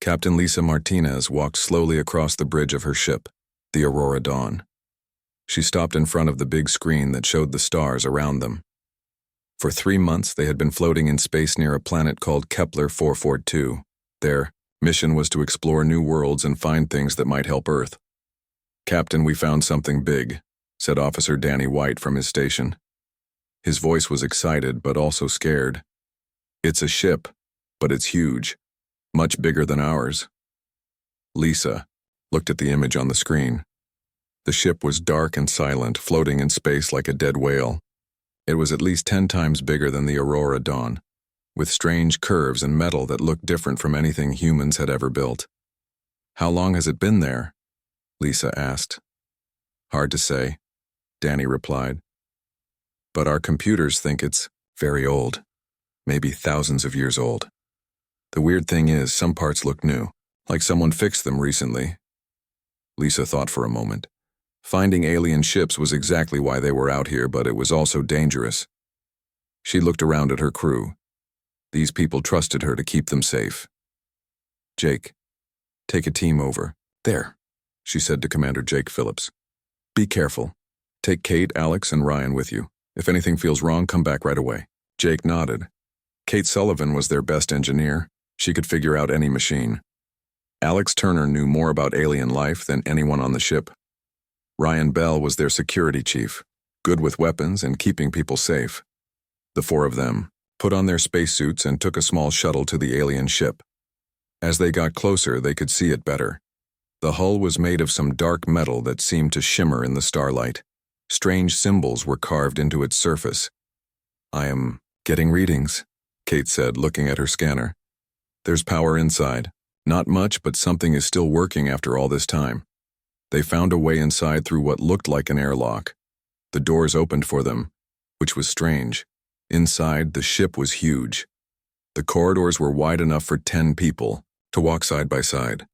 Captain Lisa Martinez walked slowly across the bridge of her ship, the Aurora Dawn. She stopped in front of the big screen that showed the stars around them. For 3 months, they had been floating in space near a planet called Kepler 442. Their mission was to explore new worlds and find things that might help Earth. "Captain, we found something big," said Officer Danny White from his station. His voice was excited but also scared. "It's a ship, but it's huge, much bigger than ours." Lisa looked at the image on the screen. The ship was dark and silent, floating in space like a dead whale. It was at least 10 times bigger than the Aurora Dawn, with strange curves and metal that looked different from anything humans had ever built. "How long has it been there?" Lisa asked. "Hard to say," Danny replied. "But our computers think it's very old, maybe thousands of years old. The weird thing is, some parts look new, like someone fixed them recently." Lisa thought for a moment. Finding alien ships was exactly why they were out here, but it was also dangerous. She looked around at her crew. These people trusted her to keep them safe. "Jake, take a team over. There," she said to Commander Jake Phillips. "Be careful. Take Kate, Alex, and Ryan with you. If anything feels wrong, come back right away." Jake nodded. Kate Sullivan was their best engineer. She could figure out any machine. Alex Turner knew more about alien life than anyone on the ship. Ryan Bell was their security chief, good with weapons and keeping people safe. The 4 of them put on their spacesuits and took a small shuttle to the alien ship. As they got closer, they could see it better. The hull was made of some dark metal that seemed to shimmer in the starlight. Strange symbols were carved into its surface. "I am getting readings," Kate said, looking at her scanner. "There's power inside. Not much, but something is still working after all this time." They found a way inside through what looked like an airlock. The doors opened for them, which was strange. Inside, the ship was huge. The corridors were wide enough for 10 people to walk side by side.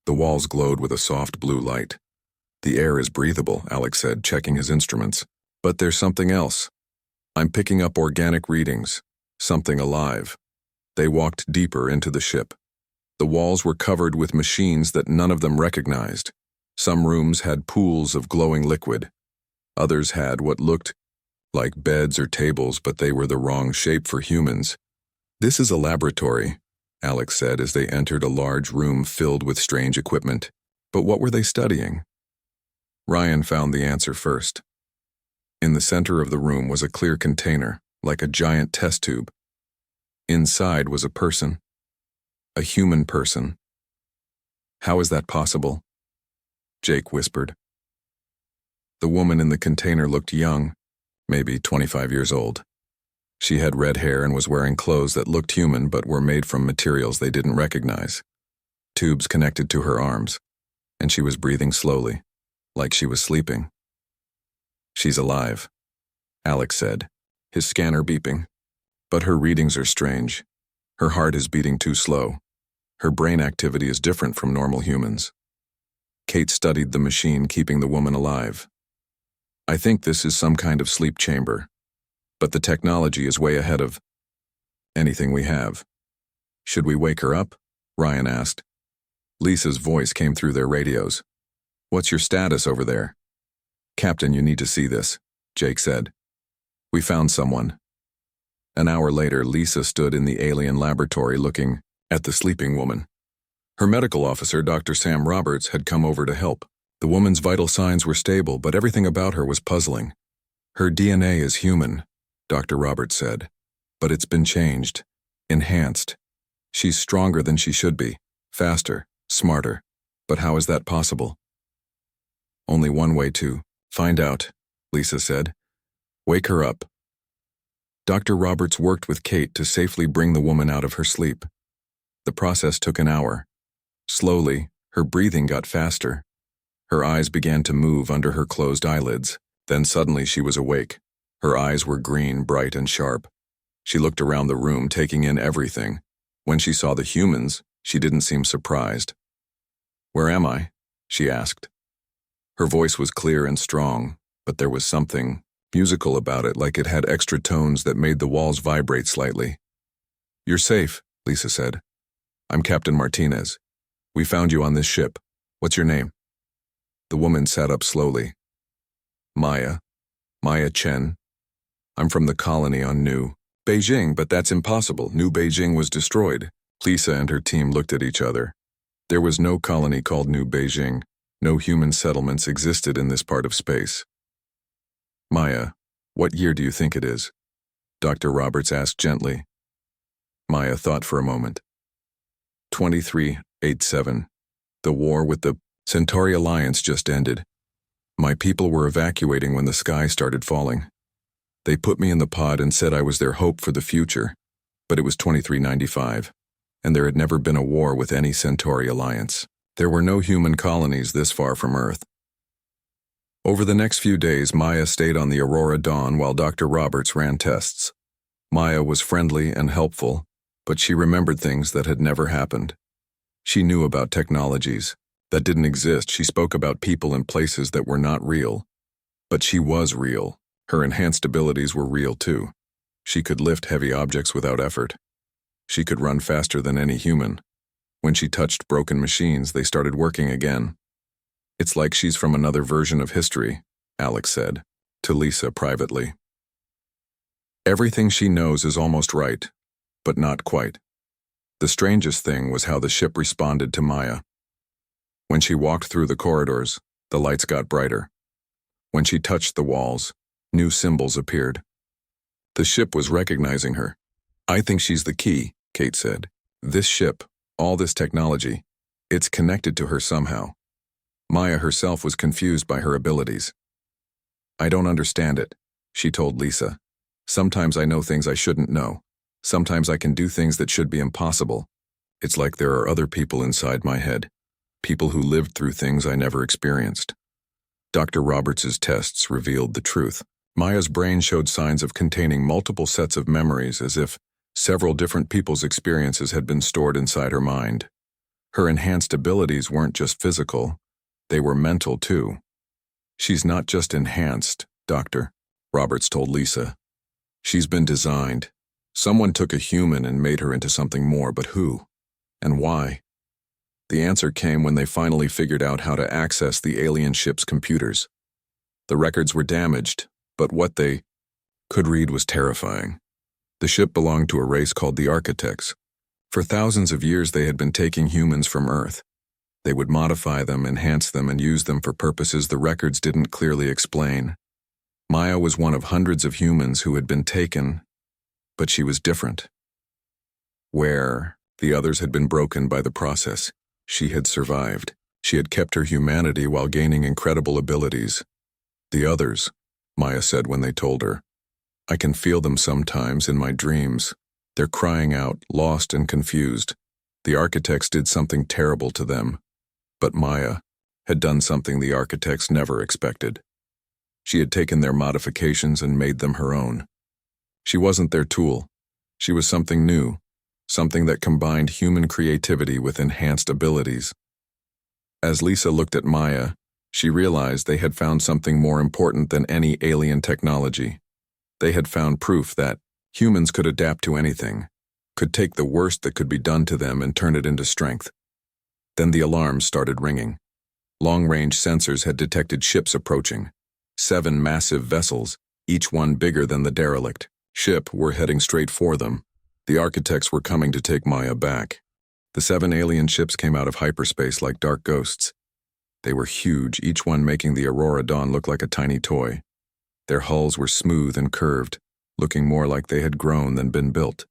The walls glowed with a soft blue light. "The air is breathable," Alex said, checking his instruments. "But there's something else. I'm picking up organic readings, something alive." They walked deeper into the ship. The walls were covered with machines that none of them recognized. Some rooms had pools of glowing liquid. Others had what looked like beds or tables, but they were the wrong shape for humans. "This is a laboratory," Alex said as they entered a large room filled with strange equipment. But what were they studying? Ryan found the answer first. In the center of the room was a clear container, like a giant test tube. Inside was a person. A human person. "How is that possible?" Jake whispered. The woman in the container looked young, maybe 25 years old. She had red hair and was wearing clothes that looked human but were made from materials they didn't recognize. Tubes connected to her arms, and she was breathing slowly, like she was sleeping. "She's alive," Alex said, his scanner beeping. "But her readings are strange. Her heart is beating too slow. Her brain activity is different from normal humans." Kate studied the machine keeping the woman alive. "I think this is some kind of sleep chamber, but the technology is way ahead of anything we have." "Should we wake her up?" Ryan asked. Lisa's voice came through their radios. "What's your status over there?" "Captain, you need to see this," Jake said. "We found someone." An hour later, Lisa stood in the alien laboratory looking at the sleeping woman. Her medical officer, Dr. Sam Roberts, had come over to help. The woman's vital signs were stable, but everything about her was puzzling. "Her DNA is human," Dr. Roberts said, "but it's been changed, enhanced. She's stronger than she should be, faster, smarter. But how is that possible?" "Only one way to find out," Lisa said. "Wake her up." Dr. Roberts worked with Kate to safely bring the woman out of her sleep. The process took an hour. Slowly, her breathing got faster. Her eyes began to move under her closed eyelids. Then suddenly she was awake. Her eyes were green, bright, and sharp. She looked around the room, taking in everything. When she saw the humans, she didn't seem surprised. "Where am I?" she asked. Her voice was clear and strong, but there was something musical about it, like it had extra tones that made the walls vibrate slightly. "You're safe," Lisa said. "I'm Captain Martinez. We found you on this ship. What's your name? The woman sat up slowly. Maya. Maya Chen. I'm from the colony on New Beijing, but that's impossible. New Beijing was destroyed. Lisa and her team looked at each other. There was no colony called New Beijing. No human settlements existed in this part of space. Maya, what year do you think it is? Dr. Roberts asked gently. Maya thought for a moment. 2387. The war with the Centauri Alliance just ended. My people were evacuating when the sky started falling. They put me in the pod and said I was their hope for the future, but it was 2395, and there had never been a war with any Centauri Alliance. There were no human colonies this far from Earth. Over the next few days, Maya stayed on the Aurora Dawn while Dr. Roberts ran tests. Maya was friendly and helpful, but she remembered things that had never happened. She knew about technologies that didn't exist. She spoke about people and places that were not real. But she was real. Her enhanced abilities were real too. She could lift heavy objects without effort. She could run faster than any human. When she touched broken machines, they started working again. It's like she's from another version of history, Alex said, to Lisa privately. Everything she knows is almost right, but not quite. The strangest thing was how the ship responded to Maya. When she walked through the corridors, the lights got brighter. When she touched the walls, new symbols appeared. The ship was recognizing her. I think she's the key, Kate said. This ship, all this technology, it's connected to her somehow. Maya herself was confused by her abilities. I don't understand it, she told Lisa. Sometimes I know things I shouldn't know. Sometimes I can do things that should be impossible. It's like there are other people inside my head, people who lived through things I never experienced. Dr. Roberts' tests revealed the truth. Maya's brain showed signs of containing multiple sets of memories, as if several different people's experiences had been stored inside her mind. Her enhanced abilities weren't just physical, they were mental too. She's not just enhanced, Dr. Roberts told Lisa. She's been designed. Someone took a human and made her into something more, but who? And why? The answer came when they finally figured out how to access the alien ship's computers. The records were damaged, but what they could read was terrifying. The ship belonged to a race called the Architects. For thousands of years they had been taking humans from Earth. They would modify them, enhance them, and use them for purposes the records didn't clearly explain. Maya was one of hundreds of humans who had been taken, but she was different. Where the others had been broken by the process, she had survived. She had kept her humanity while gaining incredible abilities. The others, Maya said when they told her, I can feel them sometimes in my dreams. They're crying out, lost and confused. The Architects did something terrible to them. But Maya had done something the Architects never expected. She had taken their modifications and made them her own. She wasn't their tool. She was something new, something that combined human creativity with enhanced abilities. As Lisa looked at Maya, she realized they had found something more important than any alien technology. They had found proof that humans could adapt to anything, could take the worst that could be done to them and turn it into strength. Then the alarms started ringing. Long-range sensors had detected ships approaching. 7 massive vessels, each one bigger than the derelict ship, were heading straight for them. The Architects were coming to take Maya back. The 7 alien ships came out of hyperspace like dark ghosts. They were huge, each one making the Aurora Dawn look like a tiny toy. Their hulls were smooth and curved, looking more like they had grown than been built.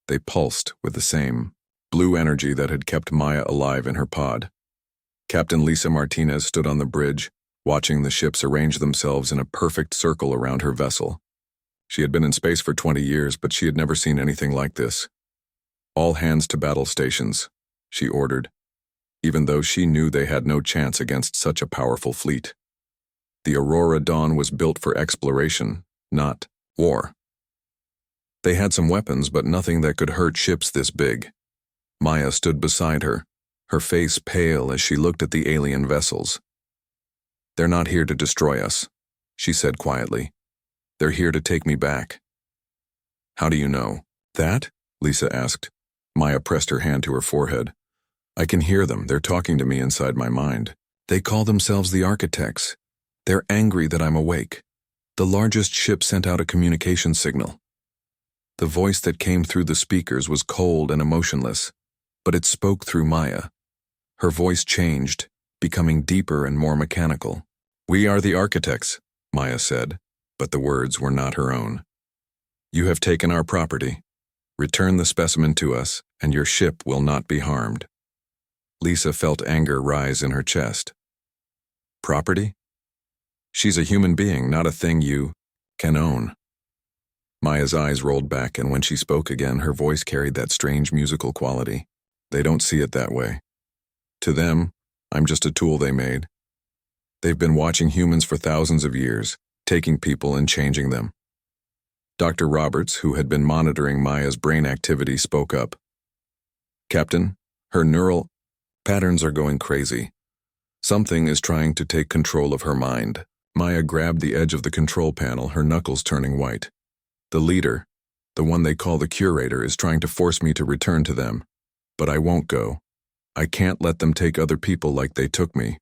They pulsed with the same blue energy that had kept Maya alive in her pod. Captain Lisa Martinez stood on the bridge, watching the ships arrange themselves in a perfect circle around her vessel. She had been in space for 20 years, but she had never seen anything like this. All hands to battle stations, she ordered, even though she knew they had no chance against such a powerful fleet. The Aurora Dawn was built for exploration, not war. They had some weapons, but nothing that could hurt ships this big. Maya stood beside her, her face pale as she looked at the alien vessels. They're not here to destroy us, she said quietly. They're here to take me back. How do you know that? Lisa asked. Maya pressed her hand to her forehead. I can hear them. They're talking to me inside my mind. They call themselves the architects. They're angry that I'm awake. The largest ship sent out a communication signal. The voice that came through the speakers was cold and emotionless, but it spoke through Maya. Her voice changed, becoming deeper and more mechanical. "We are the architects," Maya said, but the words were not her own. "You have taken our property. Return the specimen to us, and your ship will not be harmed." Lisa felt anger rise in her chest. Property? She's a human being, not a thing you can own. Maya's eyes rolled back, and when she spoke again, her voice carried that strange musical quality. "They don't see it that way. To them, I'm just a tool they made. They've been watching humans for thousands of years, taking people and changing them." Dr. Roberts, who had been monitoring Maya's brain activity, spoke up. "Captain, her neural patterns are going crazy. Something is trying to take control of her mind." Maya grabbed the edge of the control panel, her knuckles turning white. "The leader, the one they call the curator, is trying to force me to return to them. But I won't go. I can't let them take other people like they took me."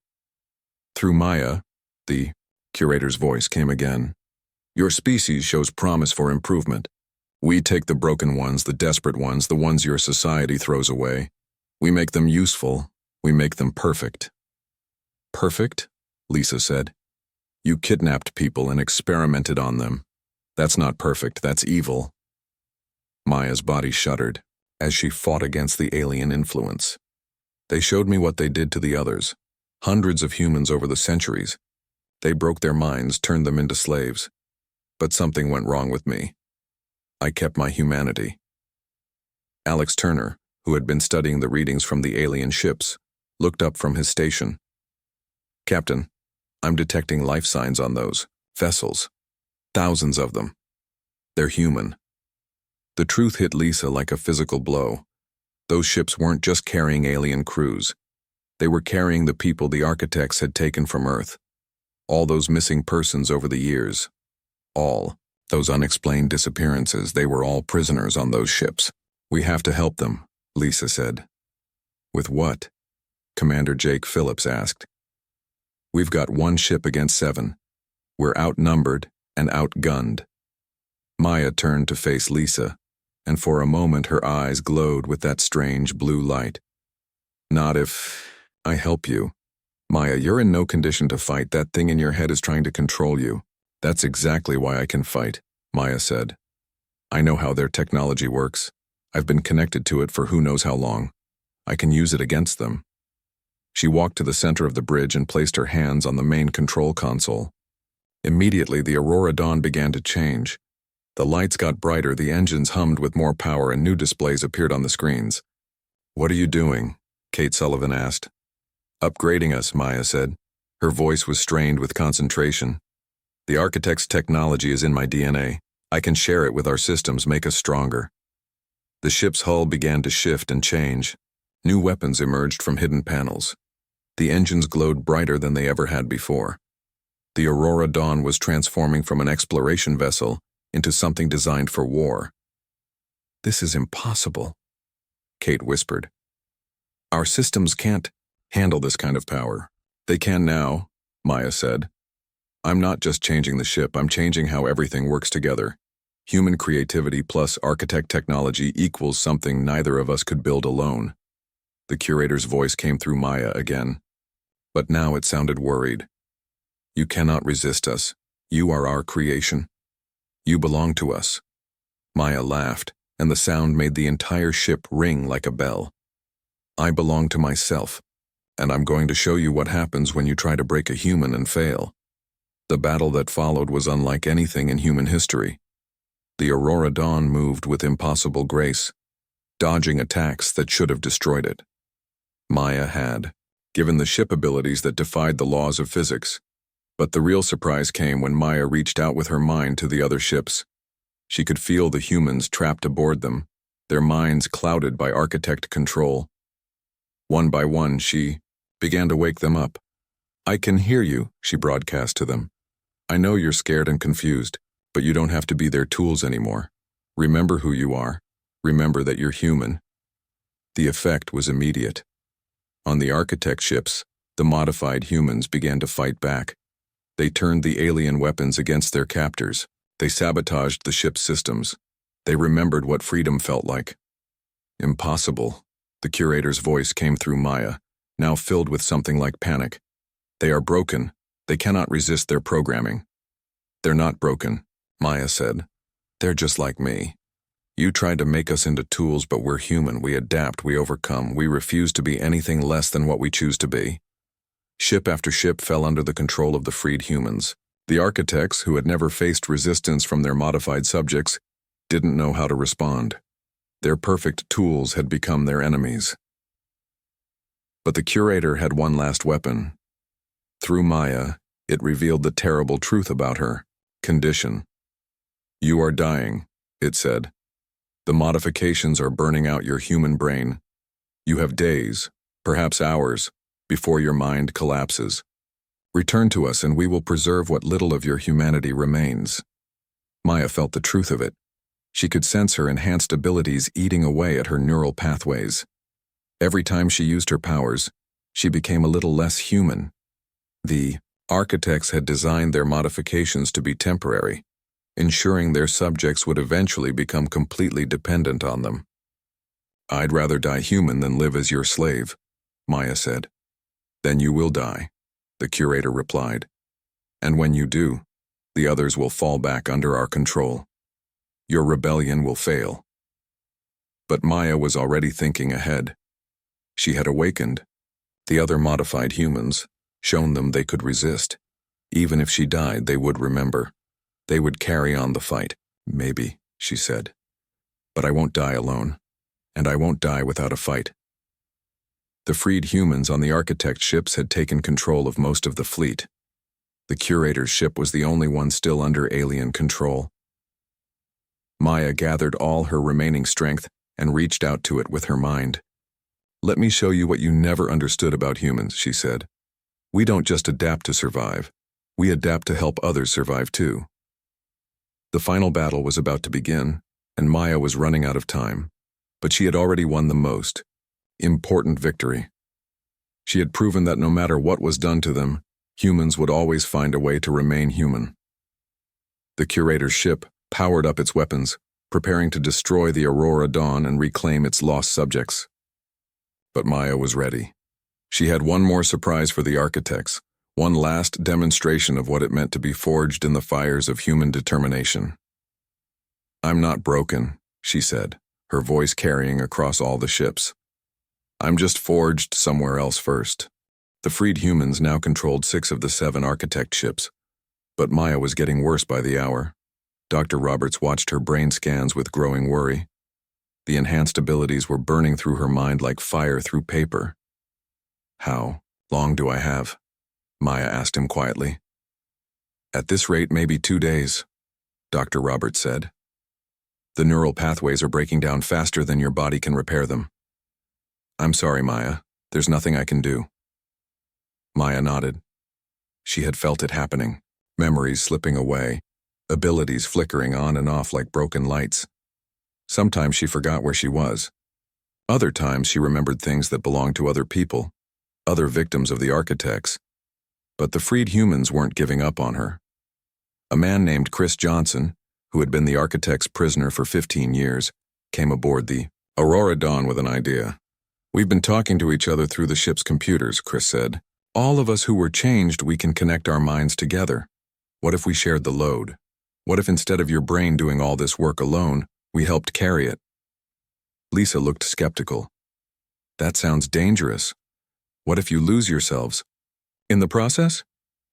Through Maya, the curator's voice came again. "Your species shows promise for improvement. We take the broken ones, the desperate ones, the ones your society throws away. We make them useful. We make them perfect." "Perfect?" Lisa said. "You kidnapped people and experimented on them. That's not perfect, that's evil." Maya's body shuddered as she fought against the alien influence. "They showed me what they did to the others. Hundreds of humans over the centuries. They broke their minds, turned them into slaves. But something went wrong with me. I kept my humanity." Alex Turner, who had been studying the readings from the alien ships, looked up from his station. "Captain, I'm detecting life signs on those vessels. Thousands of them. They're human." The truth hit Lisa like a physical blow. Those ships weren't just carrying alien crews. They were carrying the people the architects had taken from Earth. All those missing persons over the years. All those unexplained disappearances, they were all prisoners on those ships. "We have to help them," Lisa said. "With what?" Commander Jake Phillips asked. "We've got one ship against 7. We're outnumbered and outgunned." Maya turned to face Lisa, and for a moment her eyes glowed with that strange blue light. "Not if I help you. Maya, you're in no condition to fight. That thing in your head is trying to control you." "That's exactly why I can fight," Maya said. "I know how their technology works. I've been connected to it for who knows how long. I can use it against them." She walked to the center of the bridge and placed her hands on the main control console. Immediately, the Aurora Dawn began to change. The lights got brighter, the engines hummed with more power, and new displays appeared on the screens. "What are you doing?" Kate Sullivan asked. "Upgrading us," Maya said. Her voice was strained with concentration. "The architect's technology is in my DNA. I can share it with our systems, make us stronger." The ship's hull began to shift and change. New weapons emerged from hidden panels. The engines glowed brighter than they ever had before. The Aurora Dawn was transforming from an exploration vessel into something designed for war. "This is impossible," Kate whispered. "Our systems can't handle this kind of power." "They can now," Maya said. "I'm not just changing the ship, I'm changing how everything works together. Human creativity plus architect technology equals something neither of us could build alone." The curator's voice came through Maya again, but now it sounded worried. "You cannot resist us. You are our creation. You belong to us." Maya laughed, and the sound made the entire ship ring like a bell. "I belong to myself, and I'm going to show you what happens when you try to break a human and fail." The battle that followed was unlike anything in human history. The Aurora Dawn moved with impossible grace, dodging attacks that should have destroyed it. Maya had given the ship abilities that defied the laws of physics. But the real surprise came when Maya reached out with her mind to the other ships. She could feel the humans trapped aboard them, their minds clouded by architect control. One by one, she began to wake them up. "I can hear you," she broadcast to them. "I know you're scared and confused, but you don't have to be their tools anymore. Remember who you are. Remember that you're human." The effect was immediate. On the architect ships, the modified humans began to fight back. They turned the alien weapons against their captors. They sabotaged the ship's systems. They remembered what freedom felt like. Impossible. The curator's voice came through Maya, now filled with something like panic. They are broken. They cannot resist their programming. They're not broken, Maya said. They're just like me. You tried to make us into tools, but we're human. We adapt, we overcome. We refuse to be anything less than what we choose to be. Ship after ship fell under the control of the freed humans. The architects, who had never faced resistance from their modified subjects, didn't know how to respond. Their perfect tools had become their enemies. But the curator had one last weapon. Through Maya, it revealed the terrible truth about her condition. You are dying, it said. The modifications are burning out your human brain. You have days, perhaps hours, before your mind collapses. Return to us and we will preserve what little of your humanity remains. Maya felt the truth of it. She could sense her enhanced abilities eating away at her neural pathways. Every time she used her powers, she became a little less human. The architects had designed their modifications to be temporary, ensuring their subjects would eventually become completely dependent on them. I'd rather die human than live as your slave, Maya said. Then you will die, the curator replied. And when you do, the others will fall back under our control. Your rebellion will fail. But Maya was already thinking ahead. She had awakened. The other modified humans, shown them they could resist. Even if she died, they would remember. They would carry on the fight. Maybe, she said. But I won't die alone. And I won't die without a fight. The freed humans on the architect ships had taken control of most of the fleet. The curator's ship was the only one still under alien control. Maya gathered all her remaining strength and reached out to it with her mind. Let me show you what you never understood about humans, she said. We don't just adapt to survive. We adapt to help others survive too. The final battle was about to begin, and Maya was running out of time. But she had already won the most important victory. She had proven that no matter what was done to them, humans would always find a way to remain human. The curator's ship powered up its weapons, preparing to destroy the Aurora Dawn and reclaim its lost subjects. But Maya was ready. She had one more surprise for the architects, one last demonstration of what it meant to be forged in the fires of human determination. I'm not broken, she said, her voice carrying across all the ships. I'm just forged somewhere else first. The freed humans now controlled 6 of the 7 architect ships, but Maya was getting worse by the hour. Dr. Roberts watched her brain scans with growing worry. The enhanced abilities were burning through her mind like fire through paper. How long do I have? Maya asked him quietly. At this rate, maybe 2 days, Dr. Roberts said. The neural pathways are breaking down faster than your body can repair them. I'm sorry, Maya. There's nothing I can do. Maya nodded. She had felt it happening, memories slipping away, abilities flickering on and off like broken lights. Sometimes she forgot where she was. Other times she remembered things that belonged to other people, other victims of the architects. But the freed humans weren't giving up on her. A man named Chris Johnson, who had been the architect's prisoner for 15 years, came aboard the Aurora Dawn with an idea. We've been talking to each other through the ship's computers, Chris said. All of us who were changed, we can connect our minds together. What if we shared the load? What if instead of your brain doing all this work alone, we helped carry it? Lisa looked skeptical. That sounds dangerous. What if you lose yourselves? In the process?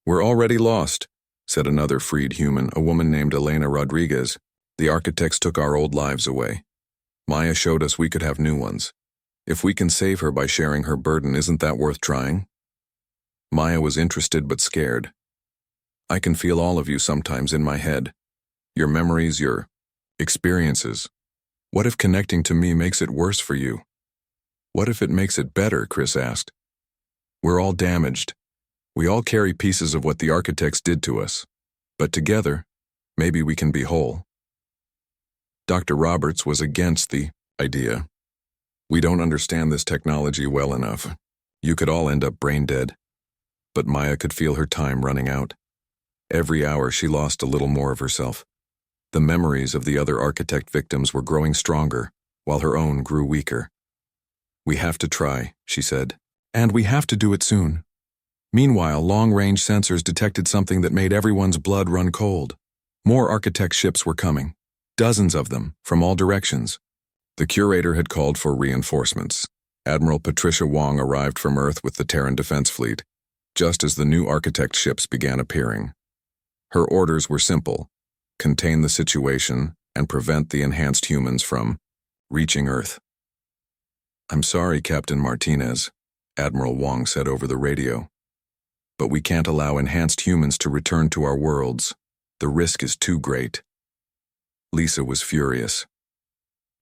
We're already lost, said another freed human, a woman named Elena Rodriguez. The architects took our old lives away. Maya showed us we could have new ones. If we can save her by sharing her burden, isn't that worth trying? Maya was interested but scared. I can feel all of you sometimes in my head. Your memories, your experiences. What if connecting to me makes it worse for you? What if it makes it better, Chris asked. We're all damaged. We all carry pieces of what the architects did to us. But together, maybe we can be whole. Dr. Roberts was against the idea. We don't understand this technology well enough. You could all end up brain dead. But Maya could feel her time running out. Every hour she lost a little more of herself. The memories of the other architect victims were growing stronger, while her own grew weaker. "We have to try," she said. "And we have to do it soon." Meanwhile, long-range sensors detected something that made everyone's blood run cold. More architect ships were coming. Dozens of them, from all directions. The curator had called for reinforcements. Admiral Patricia Wong arrived from Earth with the Terran Defense Fleet, just as the new architect ships began appearing. Her orders were simple: contain the situation and prevent the enhanced humans from reaching Earth. "I'm sorry, Captain Martinez," Admiral Wong said over the radio, "but we can't allow enhanced humans to return to our worlds. The risk is too great." Lisa was furious.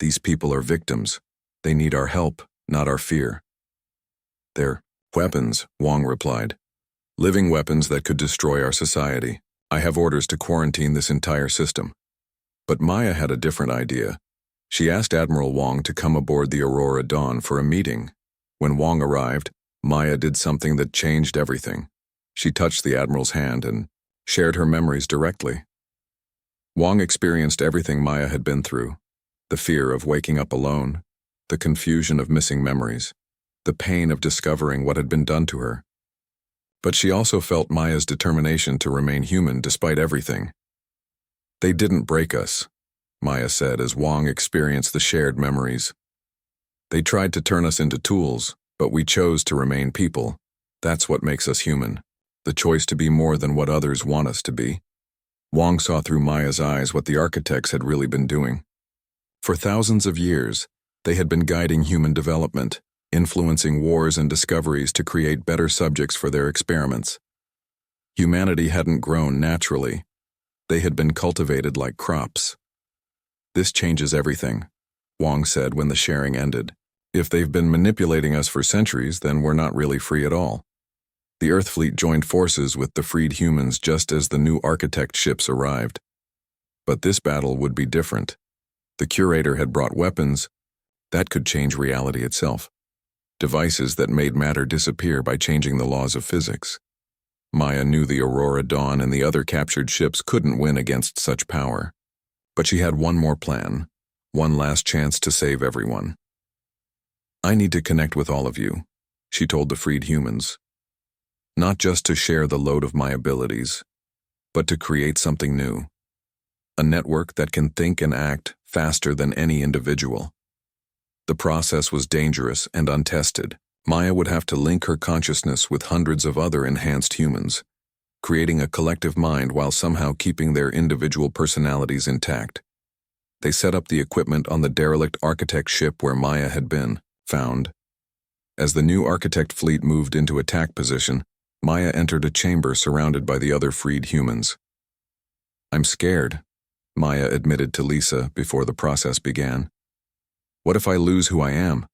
"These people are victims. They need our help, not our fear." "They're weapons," Wong replied. "Living weapons that could destroy our society. I have orders to quarantine this entire system." But Maya had a different idea. She asked Admiral Wong to come aboard the Aurora Dawn for a meeting. When Wong arrived, Maya did something that changed everything. She touched the Admiral's hand and shared her memories directly. Wong experienced everything Maya had been through: the fear of waking up alone, the confusion of missing memories, the pain of discovering what had been done to her. But she also felt Maya's determination to remain human despite everything. "They didn't break us," Maya said as Wong experienced the shared memories. "They tried to turn us into tools, but we chose to remain people. That's what makes us human. The choice to be more than what others want us to be." Wong saw through Maya's eyes what the architects had really been doing. For thousands of years, they had been guiding human development, influencing wars and discoveries to create better subjects for their experiments. Humanity hadn't grown naturally. They had been cultivated like crops. "This changes everything," Wong said when the sharing ended. "If they've been manipulating us for centuries, then we're not really free at all." The Earth fleet joined forces with the freed humans just as the new architect ships arrived. But this battle would be different. The curator had brought weapons that could change reality itself. Devices that made matter disappear by changing the laws of physics. Maya knew the Aurora Dawn and the other captured ships couldn't win against such power. But she had one more plan, one last chance to save everyone. "I need to connect with all of you," she told the freed humans. "Not just to share the load of my abilities, but to create something new. A network that can think and act faster than any individual." The process was dangerous and untested. Maya would have to link her consciousness with hundreds of other enhanced humans, creating a collective mind while somehow keeping their individual personalities intact. They set up the equipment on the derelict architect ship where Maya had been found. As the new architect fleet moved into attack position, Maya entered a chamber surrounded by the other freed humans. "I'm scared," Maya admitted to Lisa before the process began. "What if I lose who I am?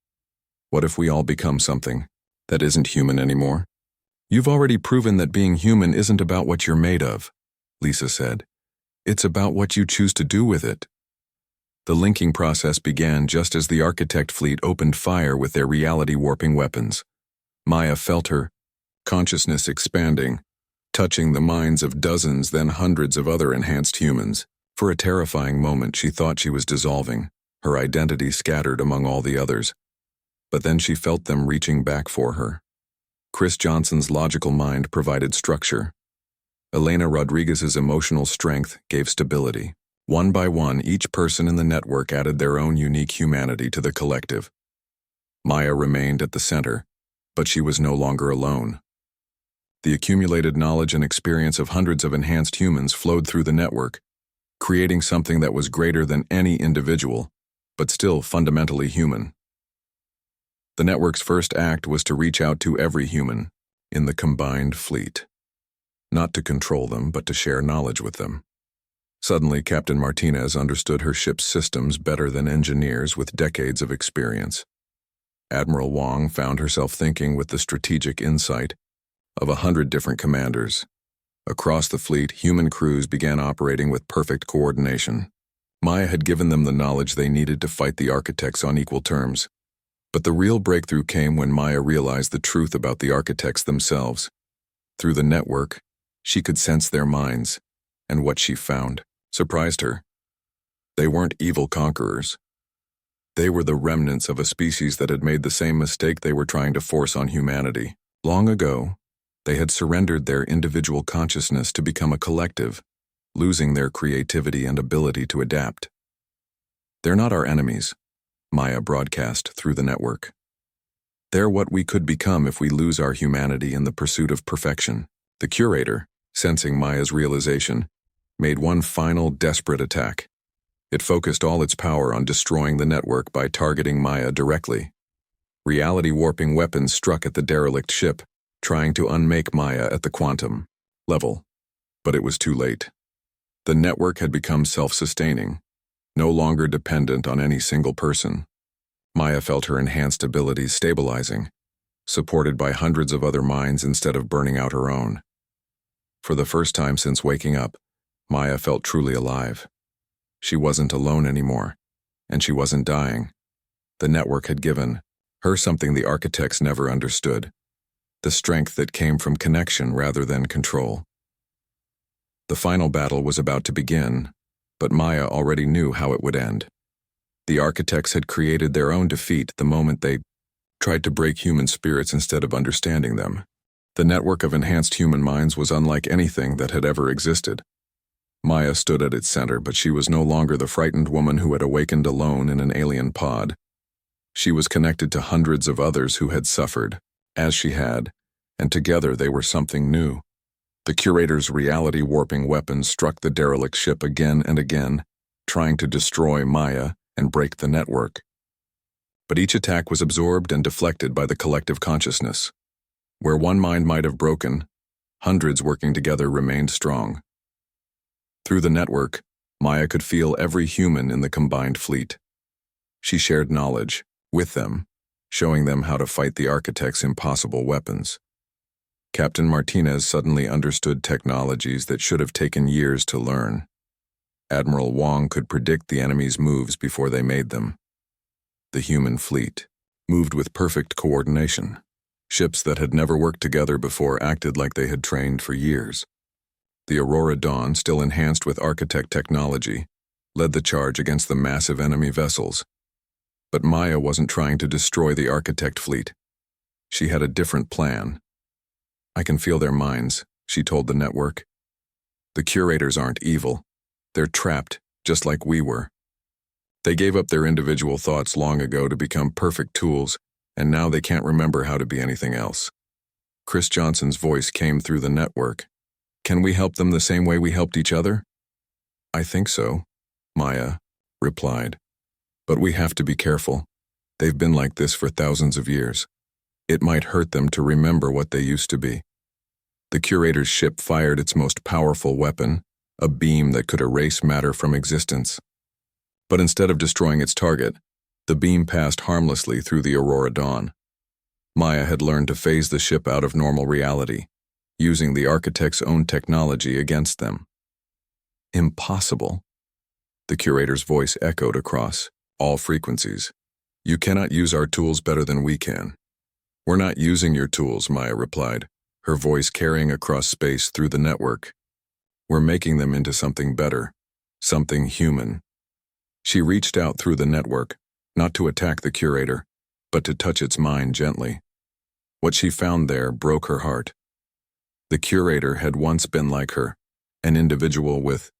What if we all become something that isn't human anymore?" "You've already proven that being human isn't about what you're made of," Lisa said. "It's about what you choose to do with it." The linking process began just as the architect fleet opened fire with their reality-warping weapons. Maya felt her consciousness expanding, touching the minds of dozens, then hundreds of other enhanced humans. For a terrifying moment, she thought she was dissolving, her identity scattered among all the others. But then she felt them reaching back for her. Chris Johnson's logical mind provided structure. Elena Rodriguez's emotional strength gave stability. One by one, each person in the network added their own unique humanity to the collective. Maya remained at the center, but she was no longer alone. The accumulated knowledge and experience of hundreds of enhanced humans flowed through the network, creating something that was greater than any individual, but still fundamentally human. The network's first act was to reach out to every human in the combined fleet. Not to control them, but to share knowledge with them. Suddenly, Captain Martinez understood her ship's systems better than engineers with decades of experience. Admiral Wong found herself thinking with the strategic insight of 100 different commanders. Across the fleet, human crews began operating with perfect coordination. Maya had given them the knowledge they needed to fight the architects on equal terms. But the real breakthrough came when Maya realized the truth about the architects themselves. Through the network, she could sense their minds, and what she found surprised her. They weren't evil conquerors. They were the remnants of a species that had made the same mistake they were trying to force on humanity. Long ago, they had surrendered their individual consciousness to become a collective, losing their creativity and ability to adapt. They're not our enemies, Maya broadcast through the network. They're what we could become if we lose our humanity in the pursuit of perfection. The curator, sensing Maya's realization, made one final desperate attack. It focused all its power on destroying the network by targeting Maya directly. Reality-warping weapons struck at the derelict ship, trying to unmake Maya at the quantum level. But it was too late. The network had become self-sustaining, no longer dependent on any single person. Maya felt her enhanced abilities stabilizing, supported by hundreds of other minds instead of burning out her own. For the first time since waking up, Maya felt truly alive. She wasn't alone anymore, and she wasn't dying. The network had given her something the architects never understood, the strength that came from connection rather than control. The final battle was about to begin, but Maya already knew how it would end. The architects had created their own defeat the moment they tried to break human spirits instead of understanding them. The network of enhanced human minds was unlike anything that had ever existed. Maya stood at its center, but she was no longer the frightened woman who had awakened alone in an alien pod. She was connected to hundreds of others who had suffered, as she had, and together they were something new. The curator's reality-warping weapons struck the derelict ship again and again, trying to destroy Maya and break the network. But each attack was absorbed and deflected by the collective consciousness. Where one mind might have broken, hundreds working together remained strong. Through the network, Maya could feel every human in the combined fleet. She shared knowledge with them, showing them how to fight the architects' impossible weapons. Captain Martinez suddenly understood technologies that should have taken years to learn. Admiral Wong could predict the enemy's moves before they made them. The human fleet moved with perfect coordination. Ships that had never worked together before acted like they had trained for years. The Aurora Dawn, still enhanced with architect technology, led the charge against the massive enemy vessels. But Maya wasn't trying to destroy the architect fleet. She had a different plan. "I can feel their minds," she told the network. "The curators aren't evil. They're trapped, just like we were. They gave up their individual thoughts long ago to become perfect tools, and now they can't remember how to be anything else." Chris Johnson's voice came through the network. "Can we help them the same way we helped each other?" "I think so," Maya replied. "But we have to be careful. They've been like this for thousands of years. It might hurt them to remember what they used to be." The curator's ship fired its most powerful weapon, a beam that could erase matter from existence. But instead of destroying its target, the beam passed harmlessly through the Aurora Dawn. Maya had learned to phase the ship out of normal reality, using the architect's own technology against them. "Impossible." The curator's voice echoed across all frequencies. "You cannot use our tools better than we can." "We're not using your tools," Maya replied, her voice carrying across space through the network. "We're making them into something better, something human." She reached out through the network, not to attack the curator, but to touch its mind gently. What she found there broke her heart. The curator had once been like her, an individual with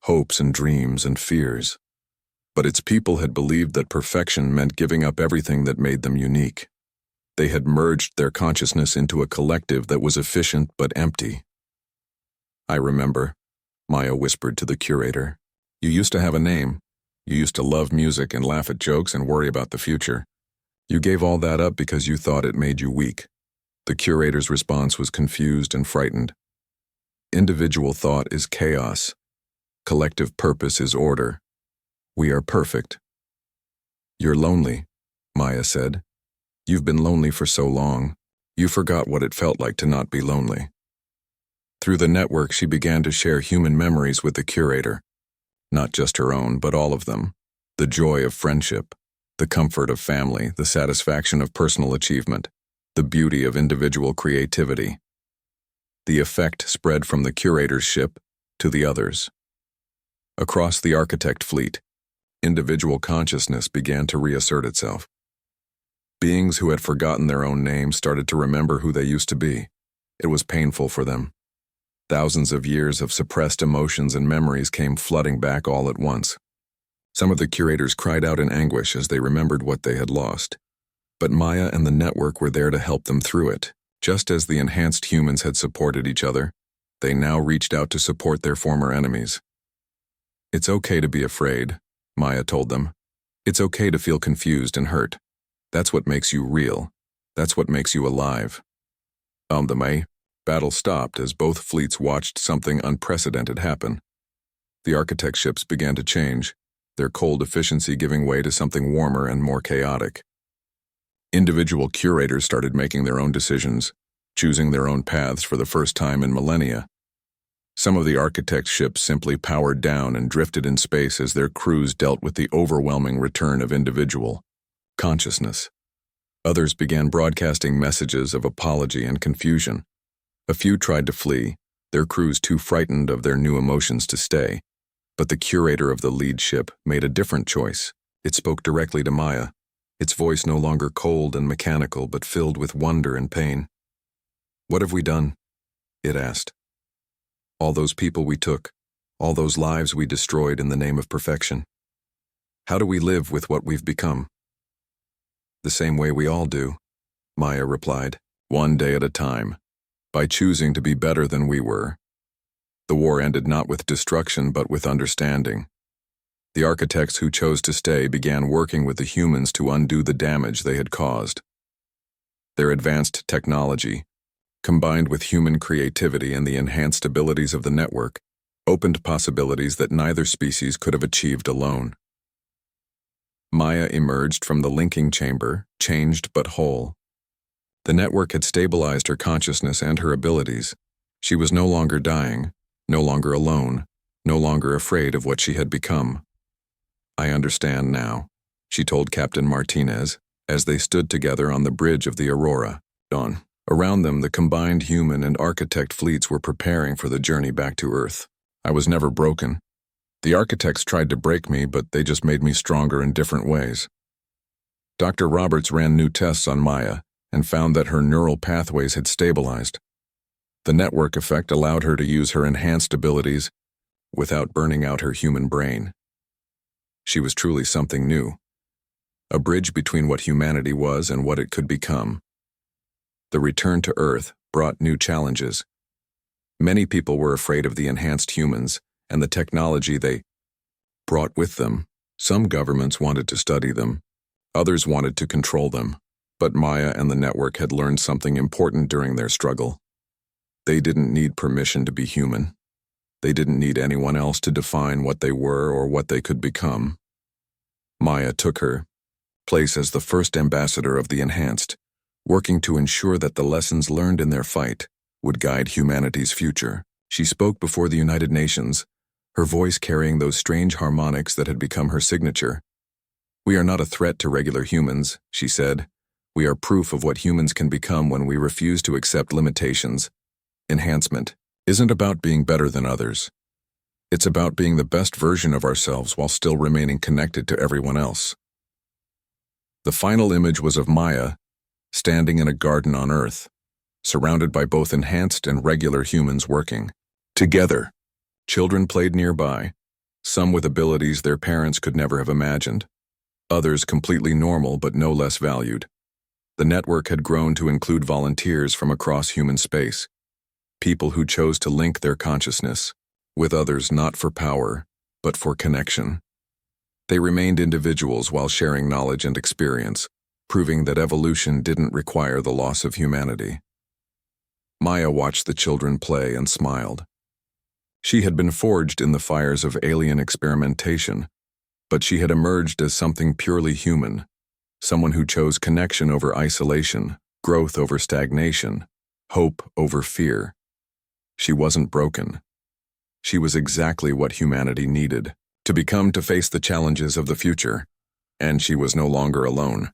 hopes and dreams and fears. But its people had believed that perfection meant giving up everything that made them unique. They had merged their consciousness into a collective that was efficient but empty. "I remember," Maya whispered to the curator. "You used to have a name. You used to love music and laugh at jokes and worry about the future. You gave all that up because you thought it made you weak." The curator's response was confused and frightened. "Individual thought is chaos. Collective purpose is order. We are perfect." "You're lonely," Maya said. "You've been lonely for so long. You forgot what it felt like to not be lonely." Through the network, she began to share human memories with the curator. Not just her own, but all of them. The joy of friendship, The comfort of family, the satisfaction of personal achievement, the beauty of individual creativity. The effect spread from the curator's ship to the others. Across the architect fleet, individual consciousness began to reassert itself. Beings who had forgotten their own names started to remember who they used to be. It was painful for them. Thousands of years of suppressed emotions and memories came flooding back all at once. Some of the curators cried out in anguish as they remembered what they had lost. But Maya and the network were there to help them through it. Just as the enhanced humans had supported each other, they now reached out to support their former enemies. It's okay to be afraid, Maya told them. It's okay to feel confused and hurt. That's what makes you real. That's what makes you alive. The May battle stopped as both fleets watched something unprecedented happen. The architect ships began to change, their cold efficiency giving way to something warmer and more chaotic. Individual curators started making their own decisions, choosing their own paths for the first time in millennia. Some of the architect ships simply powered down and drifted in space as their crews dealt with the overwhelming return of individual consciousness. Others began broadcasting messages of apology and confusion. A few tried to flee, their crews too frightened of their new emotions to stay. But the curator of the lead ship made a different choice. It spoke directly to Maya, its voice no longer cold and mechanical but filled with wonder and pain. "What have we done?" it asked. "All those people we took, all those lives we destroyed in the name of perfection. How do we live with what we've become?" "The same way we all do," Maya replied, "one day at a time, by choosing to be better than we were." The war ended not with destruction but with understanding. The architects who chose to stay began working with the humans to undo the damage they had caused. Their advanced technology, combined with human creativity and the enhanced abilities of the network, opened possibilities that neither species could have achieved alone. Maya emerged from the linking chamber, changed but whole. The network had stabilized her consciousness and her abilities. She was no longer dying, no longer alone, no longer afraid of what she had become. "I understand now," she told Captain Martinez, as they stood together on the bridge of the Aurora. Dawn. Around them, the combined human and architect fleets were preparing for the journey back to Earth. "I was never broken. The architects tried to break me, but they just made me stronger in different ways." Dr. Roberts ran new tests on Maya and found that her neural pathways had stabilized. The network effect allowed her to use her enhanced abilities without burning out her human brain. She was truly something new, a bridge between what humanity was and what it could become. The return to Earth brought new challenges. Many people were afraid of the enhanced humans and the technology they brought with them. Some governments wanted to study them. Others wanted to control them. But Maya and the network had learned something important during their struggle. They didn't need permission to be human. They didn't need anyone else to define what they were or what they could become. Maya took her place as the first ambassador of the Enhanced, working to ensure that the lessons learned in their fight would guide humanity's future. She spoke before the United Nations, her voice carrying those strange harmonics that had become her signature. "We are not a threat to regular humans," she said. "We are proof of what humans can become when we refuse to accept limitations. Enhancement isn't about being better than others. It's about being the best version of ourselves while still remaining connected to everyone else." The final image was of Maya, standing in a garden on Earth, surrounded by both enhanced and regular humans working together. Children played nearby, some with abilities their parents could never have imagined, others completely normal but no less valued. The network had grown to include volunteers from across human space, people who chose to link their consciousness with others not for power, but for connection. They remained individuals while sharing knowledge and experience, proving that evolution didn't require the loss of humanity. Maya watched the children play and smiled. She had been forged in the fires of alien experimentation, but she had emerged as something purely human, someone who chose connection over isolation, growth over stagnation, hope over fear. She wasn't broken. She was exactly what humanity needed to become to face the challenges of the future. and she was no longer alone.